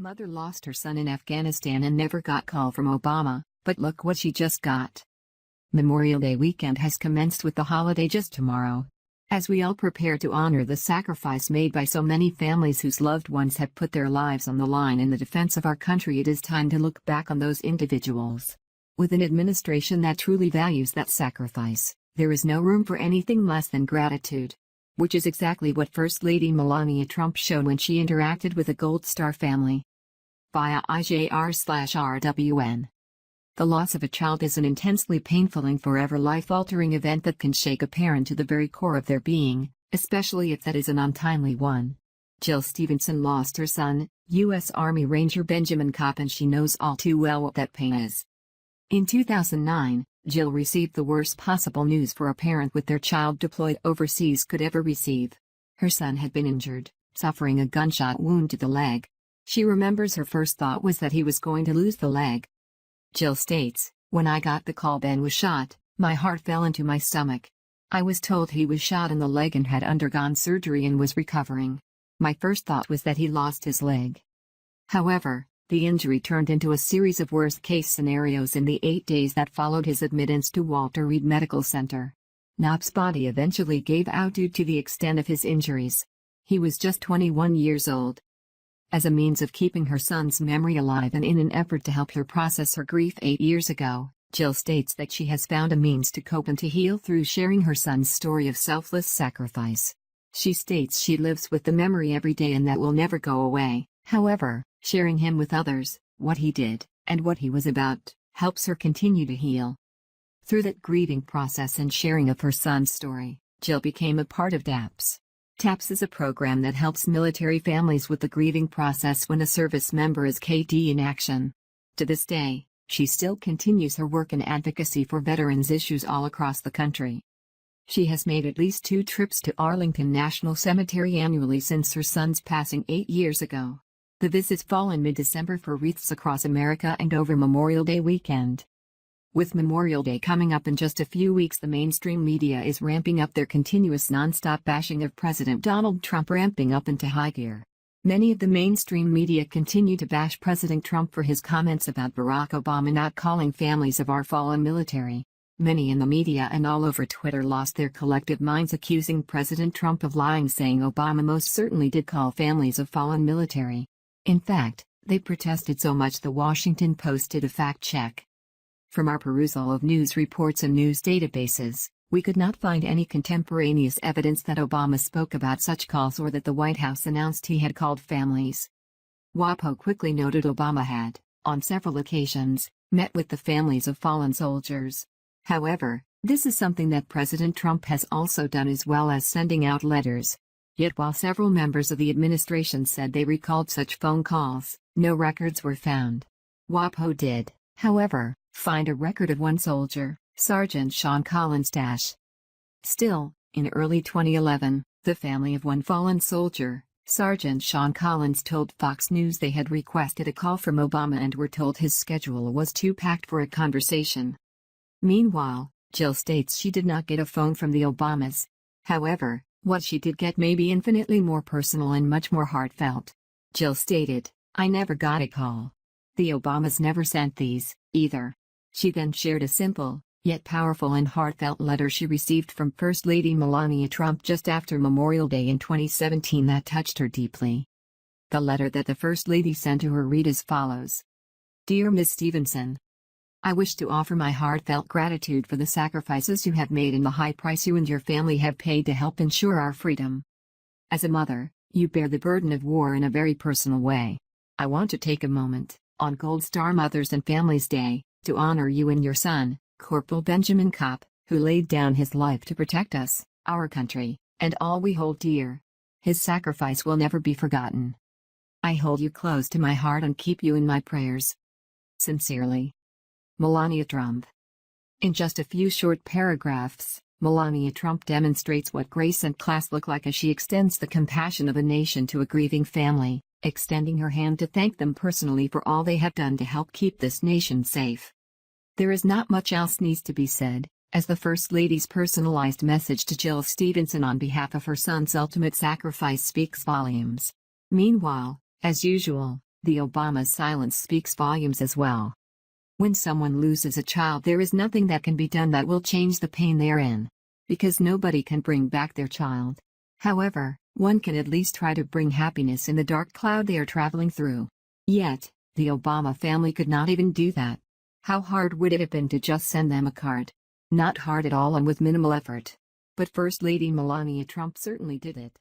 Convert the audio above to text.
Mother lost her son in Afghanistan and never got call from Obama, but look what she just got. Memorial Day weekend has commenced with the holiday just tomorrow. As we all prepare to honor the sacrifice made by so many families whose loved ones have put their lives on the line in the defense of our country, it is time to look back on those individuals. With an administration that truly values that sacrifice, there is no room for anything less than gratitude. Which is exactly what First Lady Melania Trump showed when she interacted with the Gold Star family. Via IJR/RWN. The loss of a child is an intensely painful and forever life-altering event that can shake a parent to the very core of their being, especially if that is an untimely one. Jill Stevenson lost her son, U.S. Army Ranger Benjamin Kopp, and she knows all too well what that pain is. In 2009, Jill received the worst possible news for a parent with their child deployed overseas could ever receive. Her son had been injured, suffering a gunshot wound to the leg. She remembers her first thought was that he was going to lose the leg. Jill states, "When I got the call Ben was shot, my heart fell into my stomach. I was told he was shot in the leg and had undergone surgery and was recovering. My first thought was that he lost his leg." However, the injury turned into a series of worst-case scenarios in the 8 days that followed his admittance to Walter Reed Medical Center. Knopp's body eventually gave out due to the extent of his injuries. He was just 21 years old. As a means of keeping her son's memory alive and in an effort to help her process her grief 8 years ago, Jill states that she has found a means to cope and to heal through sharing her son's story of selfless sacrifice. She states she lives with the memory every day and that will never go away. However, sharing him with others, what he did, and what he was about, helps her continue to heal. Through that grieving process and sharing of her son's story, Jill became a part of TAPS. TAPS is a program that helps military families with the grieving process when a service member is KD in action. To this day, she still continues her work in advocacy for veterans issues all across the country. She has made at least 2 trips to Arlington National Cemetery annually since her son's passing 8 years ago. The visits fall in mid-December for wreaths across America and over Memorial Day weekend. With Memorial Day coming up in just a few weeks, the mainstream media is ramping up their continuous non-stop bashing of President Donald Trump, ramping up into high gear. Many of the mainstream media continue to bash President Trump for his comments about Barack Obama not calling families of our fallen military. Many in the media and all over Twitter lost their collective minds accusing President Trump of lying, saying Obama most certainly did call families of fallen military. In fact, they protested so much the Washington Post did a fact check. From our perusal of news reports and news databases, we could not find any contemporaneous evidence that Obama spoke about such calls or that the White House announced he had called families. WAPO quickly noted Obama had, on several occasions, met with the families of fallen soldiers. However, this is something that President Trump has also done, as well as sending out letters. Yet while several members of the administration said they recalled such phone calls, no records were found. WAPO did, however, find a record of one soldier, Sergeant Sean Collins. Still, in early 2011, the family of one fallen soldier, Sergeant Sean Collins, told Fox News they had requested a call from Obama and were told his schedule was too packed for a conversation. Meanwhile, Jill states she did not get a phone from the Obamas. However, what she did get may be infinitely more personal and much more heartfelt. Jill stated, "I never got a call. The Obamas never sent these, either." She then shared a simple, yet powerful and heartfelt letter she received from First Lady Melania Trump just after Memorial Day in 2017 that touched her deeply. The letter that the First Lady sent to her read as follows. "Dear Ms. Stevenson, I wish to offer my heartfelt gratitude for the sacrifices you have made and the high price you and your family have paid to help ensure our freedom. As a mother, you bear the burden of war in a very personal way. I want to take a moment, on Gold Star Mothers and Families Day, to honor you and your son, Corporal Benjamin Kopp, who laid down his life to protect us, our country, and all we hold dear. His sacrifice will never be forgotten. I hold you close to my heart and keep you in my prayers. Sincerely, Melania Trump." In just a few short paragraphs, Melania Trump demonstrates what grace and class look like as she extends the compassion of a nation to a grieving family, extending her hand to thank them personally for all they have done to help keep this nation safe. There is not much else needs to be said, as the First Lady's personalized message to Jill Stevenson on behalf of her son's ultimate sacrifice speaks volumes. Meanwhile, as usual, The Obama silence speaks volumes as well. When someone loses a child, there is nothing that can be done that will change the pain they're in. Because nobody can bring back their child. However, one can at least try to bring happiness in the dark cloud they are traveling through. Yet, the Obama family could not even do that. How hard would it have been to just send them a card? Not hard at all and with minimal effort. But First Lady Melania Trump certainly did it.